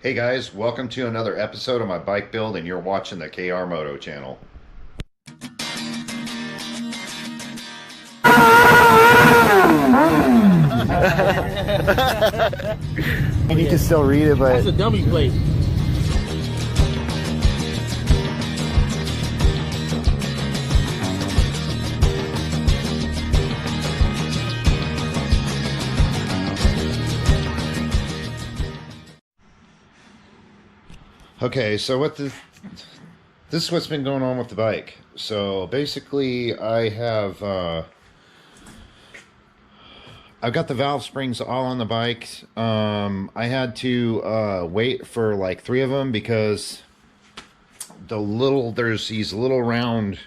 Hey guys, welcome to another episode of my bike build, and you're watching the KR Moto channel. And you can still read it, but That's a dummy plate. Okay, so this is what's been going on with the bike. So basically, I've got the valve springs all on the bike. I had to wait for like 3 of them because there's these little round.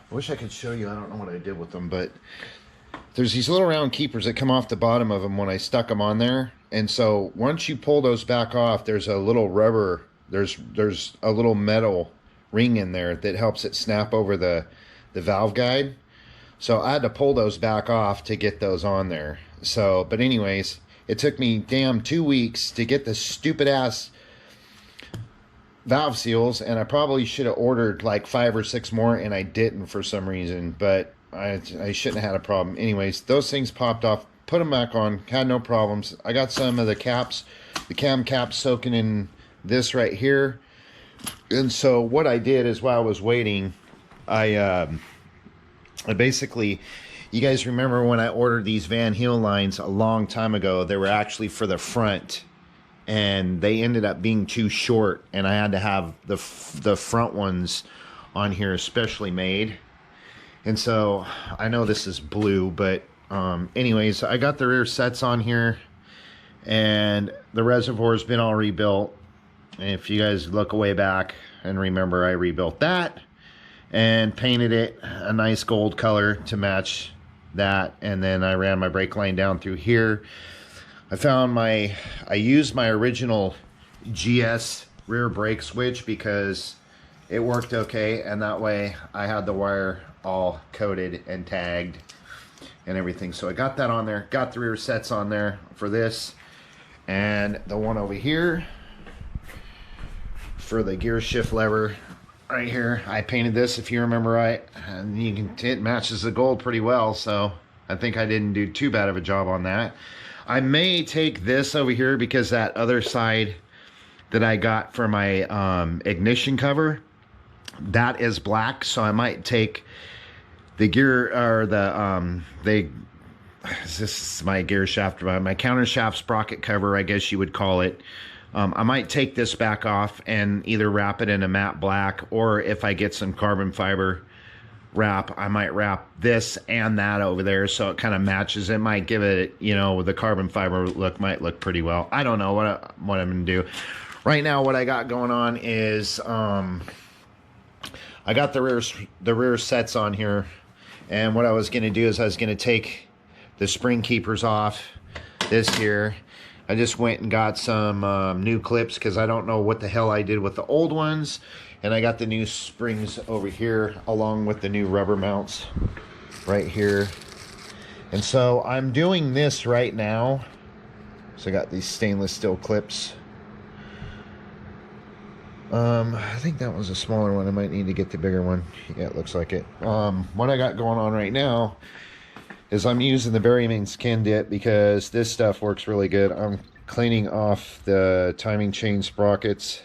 I wish I could show you. I don't know what I did with them, but there's these little round keepers that come off the bottom of them when I stuck them on there. And so once you pull those back off, there's a little rubber. There's a little metal ring in there that helps it snap over the valve guide. So I had to pull those back off to get those on there. So, but anyways, it took me damn 2 weeks to get the stupid ass valve seals, and I probably should have ordered like 5 or 6 more, and I didn't for some reason, but I shouldn't have had a problem. Anyways, those things popped off, put them back on, had no problems. I got some of the caps, the cam caps soaking in this right here. And so what I did is, while I was waiting, I basically, you guys remember when I ordered these Van Heel lines a long time ago, they were actually for the front, and they ended up being too short, and I had to have the front ones on here specially made. And so I know this is blue, but anyways, I got the rear sets on here, and the reservoir's been all rebuilt. And if you guys look way back and remember, I rebuilt that and painted it a nice gold color to match that, and then I ran my brake line down through here. I used my original GS rear brake switch because it worked okay, and that way I had the wire all coated and tagged and everything. So I got that on there, got the rear sets on there for this, and the one over here for the gear shift lever right here. I painted this, if you remember right, and it matches the gold pretty well, so I think I didn't do too bad of a job on that. I may take this over here because that other side that I got for my ignition cover, that is black, so I might take the gear, or this is my gear shaft, my counter shaft sprocket cover, I guess you would call it. I might take this back off and either wrap it in a matte black, or if I get some carbon fiber wrap, I might wrap this and that over there so it kind of matches. It might give it, you know, the carbon fiber look might look pretty well. I don't know what I'm going to do. Right now, what I got going on is I got the rear sets on here, and what I was going to do is I was going to take the spring keepers off this here. I just went and got some new clips because I don't know what the hell I did with the old ones. And I got the new springs over here along with the new rubber mounts right here. And so I'm doing this right now. So I got these stainless steel clips. I think that was a smaller one. I might need to get the bigger one. Yeah, it looks like it. What I got going on right now is I'm using the Berryman skin dip because this stuff works really good. I'm cleaning off the timing chain sprockets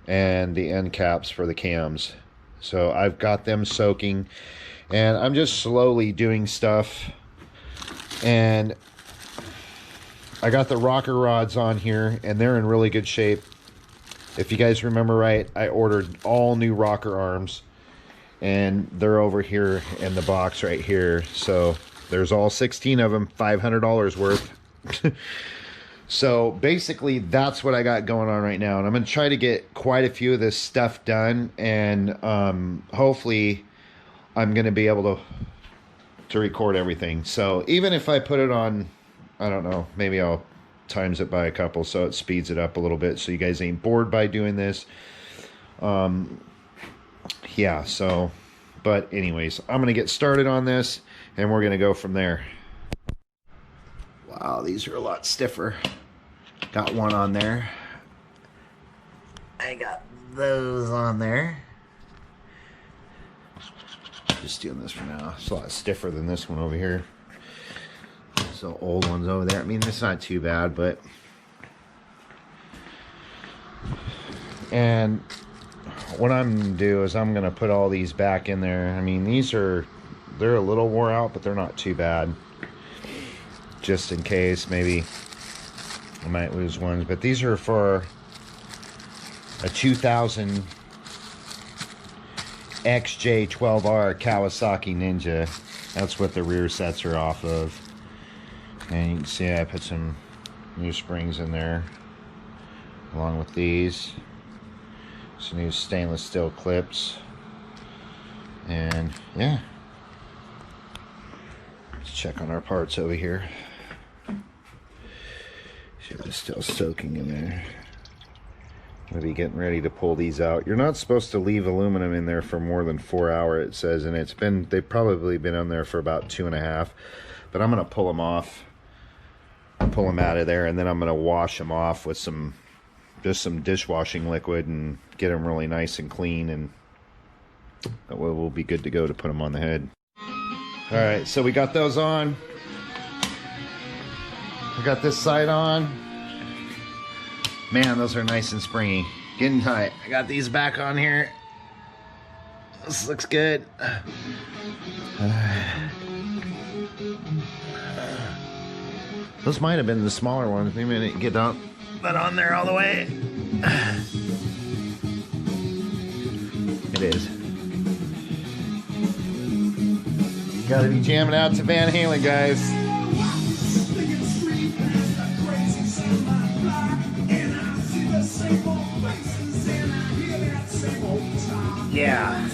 and the end caps for the cams. So I've got them soaking, and I'm just slowly doing stuff. And I got the rocker rods on here, and they're in really good shape. If you guys remember right, I ordered all new rocker arms, and they're over here in the box right here. So there's all 16 of them, $500 worth. So basically that's what I got going on right now, and I'm going to try to get quite a few of this stuff done, and hopefully I'm going to be able to record everything. So even if I put it on, I don't know, maybe I'll times it by a couple so it speeds it up a little bit so you guys ain't bored by doing this. Yeah, so, but anyways, I'm going to get started on this, and we're going to go from there. Wow, these are a lot stiffer. Got one on there. I got those on there. Just doing this for now. It's a lot stiffer than this one over here. So old ones over there. I mean, it's not too bad, but. And what I'm gonna do is I'm gonna put all these back in there. I mean, they're a little wore out, but they're not too bad. Just in case, maybe I might lose ones. But these are for a 2000 XJ12R Kawasaki Ninja. That's what the rear sets are off of. And you can see I put some new springs in there along with these. Some new stainless steel clips. And yeah, let's check on our parts over here. See if it's still soaking in there. We'll be getting ready to pull these out. You're not supposed to leave aluminum in there for more than 4 hours, it says, and they've probably been on there for about 2.5. But I'm gonna pull them off, pull them out of there, and then I'm gonna wash them off with just some dishwashing liquid and get them really nice and clean, and we'll be good to go to put them on the head. All right, so we got those on. We got this side on. Man, those are nice and springy. Getting tight. I got these back on here. This looks good. Those might have been the smaller ones. Maybe I didn't get that on there all the way. It is. Gotta be jamming out to Van Halen, guys. Yeah.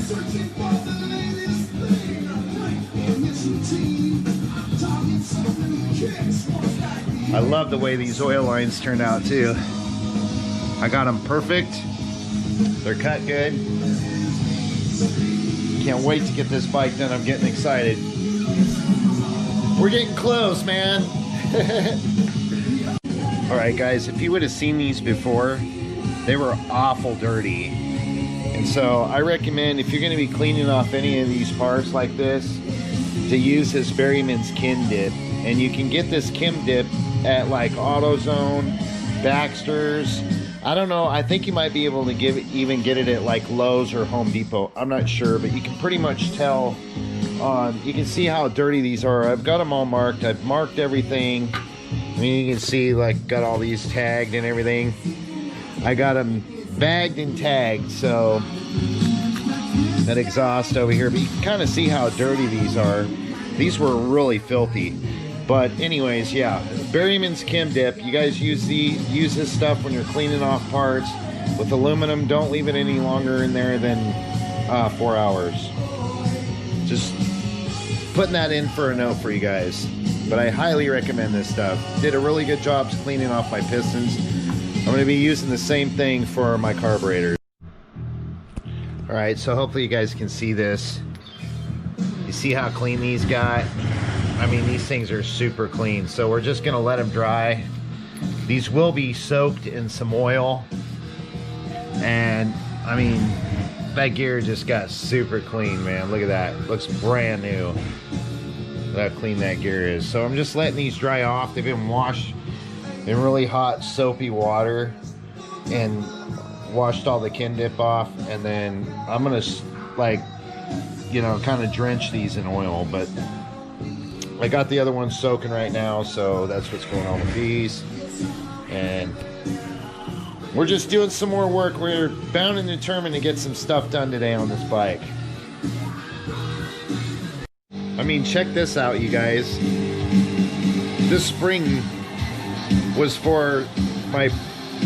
I love the way these oil lines turned out too. I got them perfect. They're cut good. Can't wait to get this bike done. I'm getting excited. We're getting close, man. All right, guys, if you would have seen these before, they were awful dirty. And so I recommend, if you're going to be cleaning off any of these parts like this, to use this Berryman's Kim Dip. And you can get this Kim Dip at like AutoZone, Baxter's. I don't know, I think you might be able to even get it at like Lowe's or Home Depot. I'm not sure, but you can pretty much tell on, you can see how dirty these are. I've got them all marked. I've marked everything. I mean, you can see like got all these tagged and everything. I got them bagged and tagged, so that exhaust over here, but you can kind of see how dirty these are. These were really filthy. But anyways, yeah, Berryman's Kim Dip. You guys use this stuff when you're cleaning off parts with aluminum. Don't leave it any longer in there than 4 hours. Just putting that in for a note for you guys. But I highly recommend this stuff. Did a really good job cleaning off my pistons. I'm going to be using the same thing for my carburetors. Alright, so hopefully you guys can see this. You see how clean these got? I mean, these things are super clean. So we're just going to let them dry. These will be soaked in some oil. And, I mean, that gear just got super clean, man. Look at that. Looks brand new. Look how clean that gear is. So I'm just letting these dry off. They've been washed in really hot soapy water and washed all the Kim Dip off, and then I'm gonna like, you know, kind of drench these in oil. But I got the other ones soaking right now, so that's what's going on with these. And we're just doing some more work. We're bound and determined to get some stuff done today on this bike. I mean, check this out, you guys. This spring was for my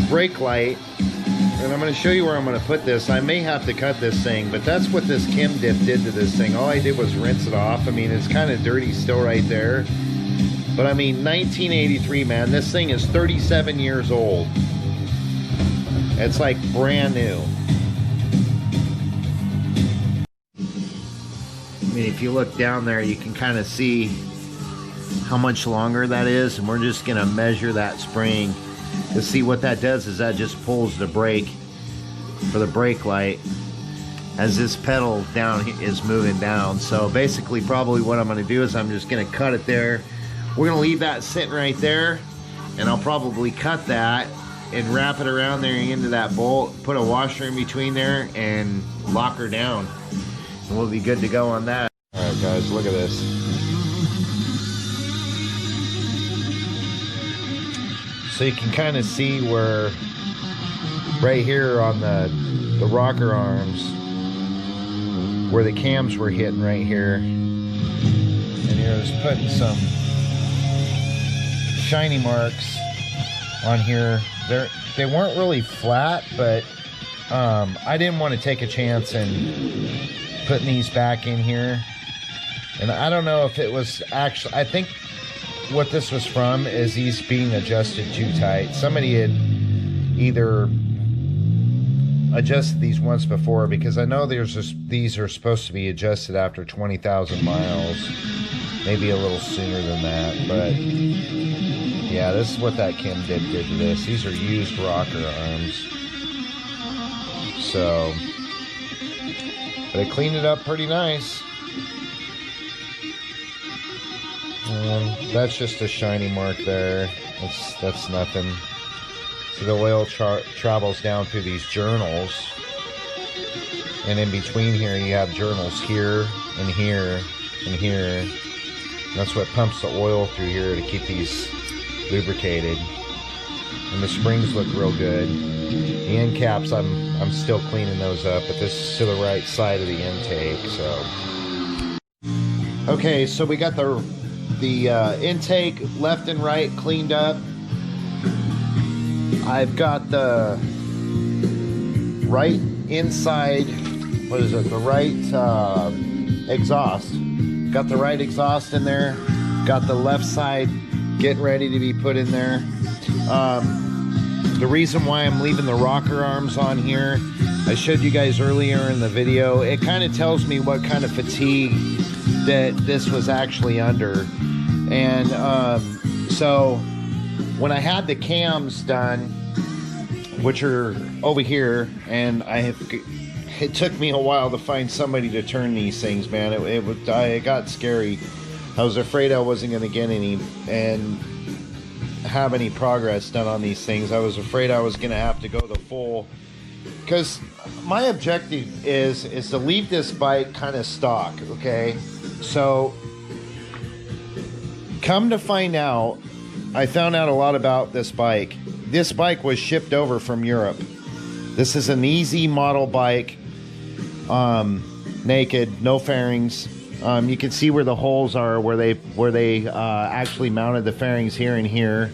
brake light, and I'm going to show you where I'm going to put this. I may have to cut this thing, but that's what this Kim Dip did to this thing. All I did was rinse it off. I mean, it's kind of dirty still right there, but I mean, 1983, man, this thing is 37 years old. It's like brand new. I mean, if you look down there, you can kind of see how much longer that is, and we're just gonna measure that spring to see what that does. Is that just pulls the brake for the brake light as this pedal down is moving down. So basically probably what I'm going to do is I'm just going to cut it there. We're going to leave that sitting right there, and I'll probably cut that and wrap it around there into that bolt, put a washer in between there, and lock her down, and we'll be good to go on that. All right guys, look at this. So you can kind of see where right here on the rocker arms where the cams were hitting right here, and here I was putting some shiny marks on here. They weren't really flat, but I didn't want to take a chance in putting these back in here. And I don't know if it was actually, I think what this was from is these being adjusted too tight. Somebody had either adjusted these once before, because I know these are supposed to be adjusted after 20,000 miles, maybe a little sooner than that, but yeah, this is what that chem did to this. These are used rocker arms. So, but I cleaned it up pretty nice. That's just a shiny mark there. That's nothing. So the oil travels down through these journals, and in between here you have journals here and here and here. That's what pumps the oil through here to keep these lubricated. And the springs look real good. The end caps, I'm still cleaning those up, but this is to the right side of the intake. So okay, so we got the intake left and right cleaned up. I've got the right inside, what is it, the right exhaust. Got the right exhaust in there. Got the left side getting ready to be put in there. The reason why I'm leaving the rocker arms on here, I showed you guys earlier in the video, it kind of tells me what kind of fatigue that this was actually under. And so when I had the cams done, which are over here, and it took me a while to find somebody to turn these things, man. It got scary. I was afraid I wasn't going to get any and have any progress done on these things. I was afraid I was going to have to go the full, because my objective is to leave this bike kind of stock. Okay, so come to find out, I found out a lot about this bike. This bike was shipped over from Europe. This is an easy model bike, naked, no fairings. You can see where the holes are, where they actually mounted the fairings here and here.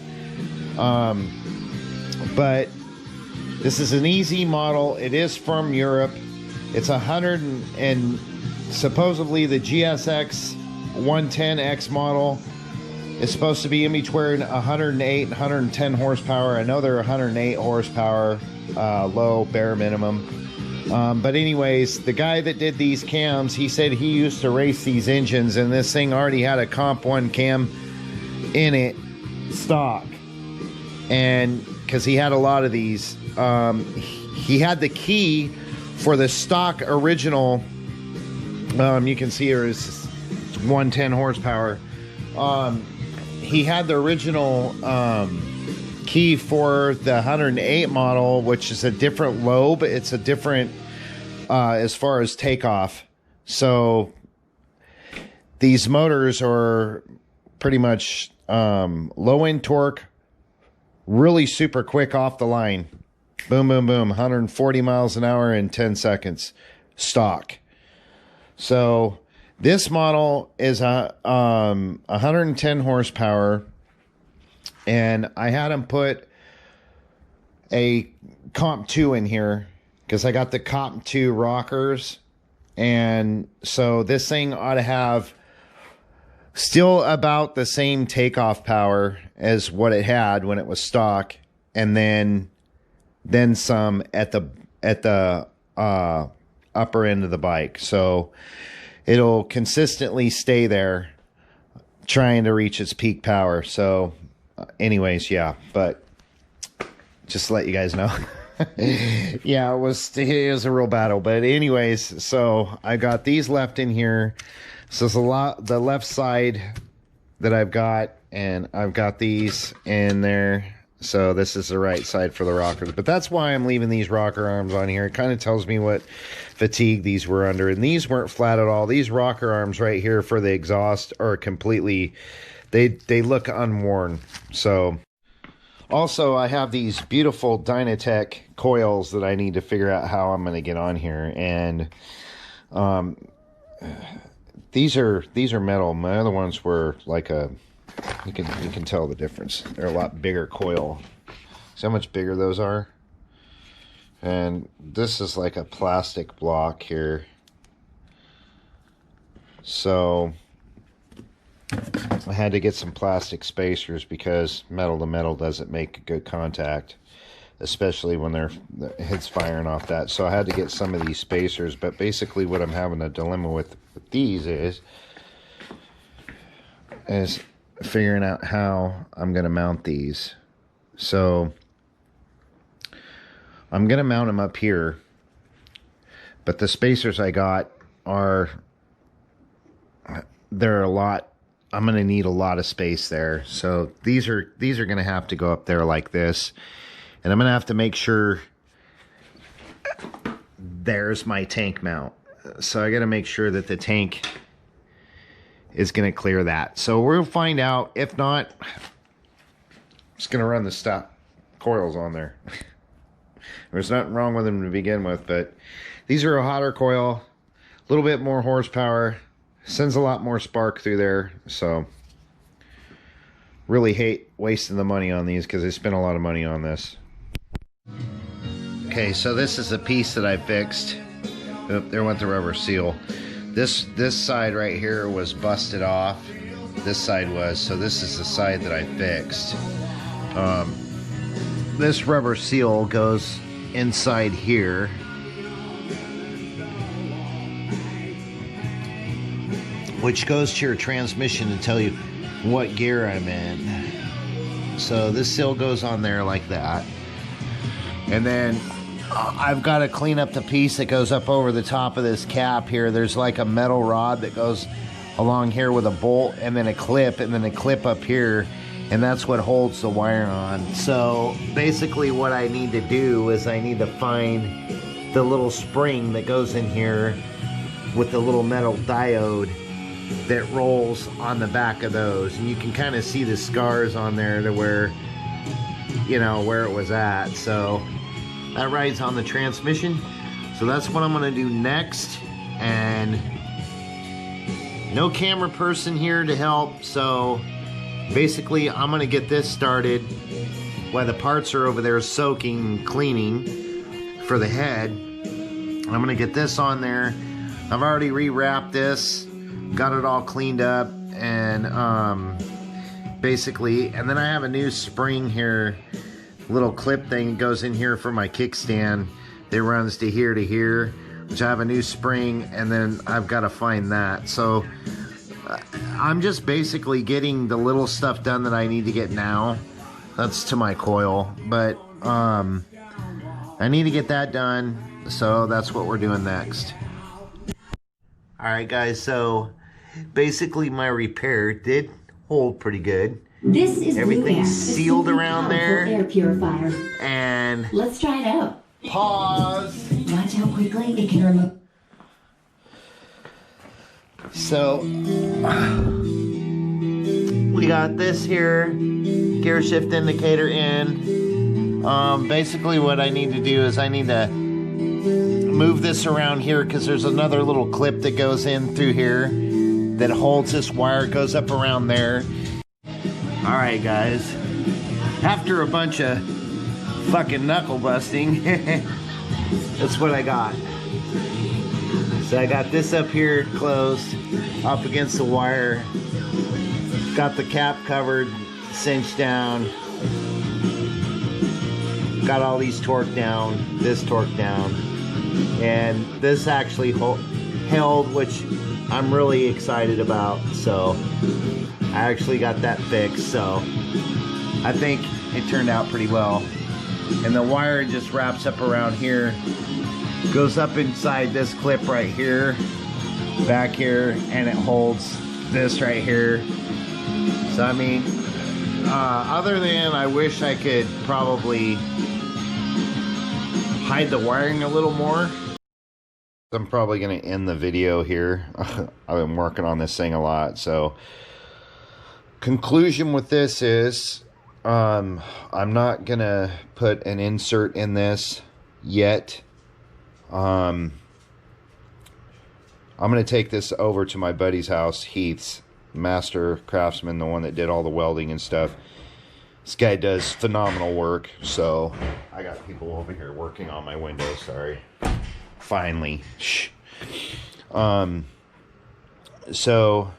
But this is an easy model. It is from Europe. It's 100 and supposedly the GSX 110X model is supposed to be in between 108 and 110 horsepower. I know they're 108 horsepower, low, bare minimum. But anyways, the guy that did these cams, he said he used to race these engines, and this thing already had a Comp 1 cam in it, stock. And because he had a lot of these, he had the key for the stock original. You can see here is 110 horsepower. He had the original key for the 108 model, which is a different lobe. It's a different as far as takeoff. So these motors are pretty much low end torque, really super quick off the line. Boom, boom, boom, 140 miles an hour in 10 seconds stock. So this model is 110 horsepower, and I had him put a Comp 2 in here because I got the Comp 2 rockers, and so this thing ought to have still about the same takeoff power as what it had when it was stock, and then some at the upper end of the bike. So it'll consistently stay there trying to reach its peak power. So anyways, yeah, but just to let you guys know. Yeah, it was a real battle. But anyways, so I got these left in here. So it's the left side that I've got, and I've got these in there. So this is the right side for the rockers. But that's why I'm leaving these rocker arms on here. It kind of tells me what fatigue these were under. And these weren't flat at all. These rocker arms right here for the exhaust are completely, they look unworn. So also I have these beautiful Dynatech coils that I need to figure out how I'm going to get on here. And these are metal. My other ones were like a, you can tell the difference. They're a lot bigger coil. See how much bigger those are? And this is like a plastic block here. So I had to get some plastic spacers because metal to metal doesn't make good contact, especially when the head's firing off that. So I had to get some of these spacers. But basically what I'm having a dilemma with these is figuring out how I'm going to mount these. So I'm going to mount them up here, but the spacers I got they're a lot. I'm going to need a lot of space there. So these are going to have to go up there like this, and I'm going to have to make sure there's my tank mount. So I got to make sure that the tank is going to clear that. So we'll find out. If not, I'm just going to run the stop coils on there. There's nothing wrong with them to begin with, but these are a hotter coil, a little bit more horsepower, sends a lot more spark through there. So really hate wasting the money on these because I spent a lot of money on this. Okay, so this is a piece that I fixed. Oh, there went the rubber seal. This side right here was busted off. This side was, so this is the side that I fixed. This rubber seal goes inside here. Which goes to your transmission to tell you what gear I'm in. So this seal goes on there like that. And then I've got to clean up the piece that goes up over the top of this cap here. There's like a metal rod that goes along here with a bolt and then a clip up here, and that's what holds the wire on. So basically what I need to do is I need to find the little spring that goes in here with the little metal diode that rolls on the back of those. And you can kind of see the scars on there to where, you know, where it was at. So that rides on the transmission. So that's what I'm going to do next. And no camera person here to help. So basically I'm going to get this started while the parts are over there soaking, cleaning for the head. I'm going to get this on there. I've already rewrapped this, got it all cleaned up, and basically, and then I have a new spring here, little clip thing that goes in here for my kickstand that runs to here, which I have a new spring, and then I've got to find that. So I'm just basically getting the little stuff done that I need to get now. That's to my coil, but I need to get that done, so that's what we're doing next. Alright guys, so basically my repair did hold pretty good. This is everything's sealed around there. Air purifier. And let's try it out. Pause. Watch how quickly it can remove. So we got this here, gear shift indicator in. Basically what I need to do is I need to move this around here because there's another little clip that goes in through here that holds this wire. It goes up around there. Alright guys, after a bunch of fucking knuckle busting, that's what I got. So I got this up here closed up against the wire, got the cap covered, cinched down, got all these torqued down, this torqued down, and this actually held, which I'm really excited about. So I actually got that fixed, so I think it turned out pretty well. and the wire just wraps up around here, goes up inside this clip right here, back here, and it holds this right here. So I mean, other than I wish I could probably hide the wiring a little more. I'm probably going to end the video here. I've been working on this thing a lot. So conclusion with this is I'm not going to put an insert in this yet. I'm going to take this over to my buddy's house, Heath's, master craftsman, the one that did all the welding and stuff. This guy does phenomenal work. So I got people over here working on my windows. Sorry. Finally. Shh. So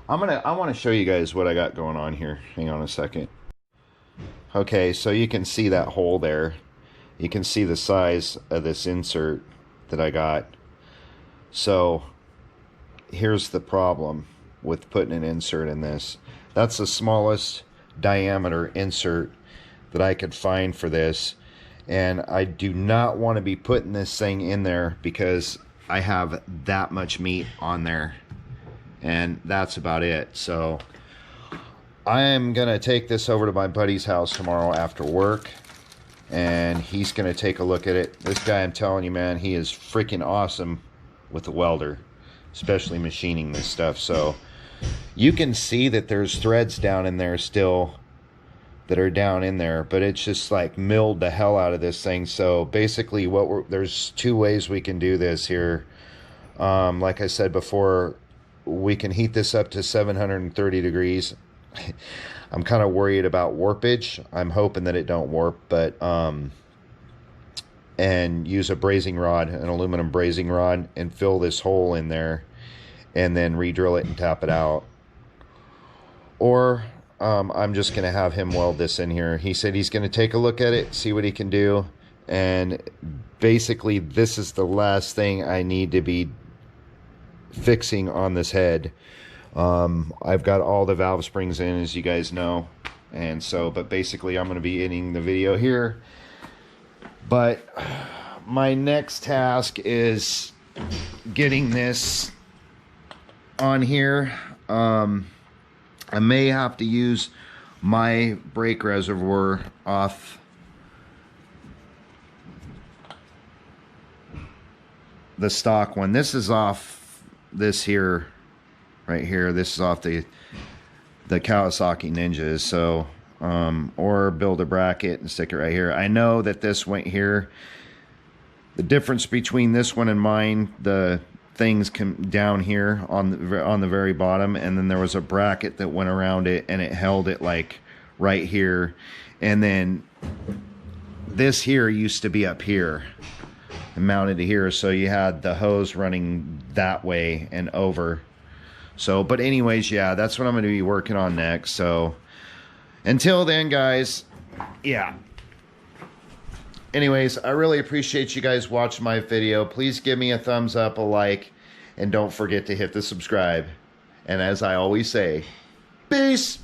I want to show you guys what I got going on here. Hang on a second. Okay, so you can see that hole there. You can see the size of this insert that I got. So here's the problem with putting an insert in this. That's the smallest diameter insert that I could find for this, and I do not want to be putting this thing in there because I have that much meat on there, and that's about it. So I am gonna take this over to my buddy's house tomorrow after work, and he's gonna take a look at it. This guy, I'm telling you, man, he is freaking awesome with the welder, especially machining this stuff. So you can see that there's threads down in there still that are down in there, but it's just like milled the hell out of this thing. So basically there's two ways we can do this here. Like I said before, we can heat this up to 730 degrees. I'm kind of worried about warpage. I'm hoping that it don't warp, but and use a brazing rod, an aluminum brazing rod, and fill this hole in there and then re-drill it and tap it out. Or I'm just going to have him weld this in here. He said he's going to take a look at it, see what he can do, and basically this is the last thing I need to be fixing on this head. I've got all the valve springs in, as you guys know, and so, but basically I'm going to be ending the video here. But my next task is getting this on here. I may have to use my brake reservoir off the stock one. This is off this here, right here. This is off the Kawasaki Ninjas. So, or build a bracket and stick it right here. I know that this went here. The difference between this one and mine, the things come down here on the very bottom, and then there was a bracket that went around it and it held it like right here, and then this here used to be up here and mounted to here, so you had the hose running that way and over. So, but anyways, yeah, that's what I'm going to be working on next. So until then, guys, yeah. Anyways, I really appreciate you guys watching my video. Please give me a thumbs up, a like, and don't forget to hit the subscribe. And as I always say, peace!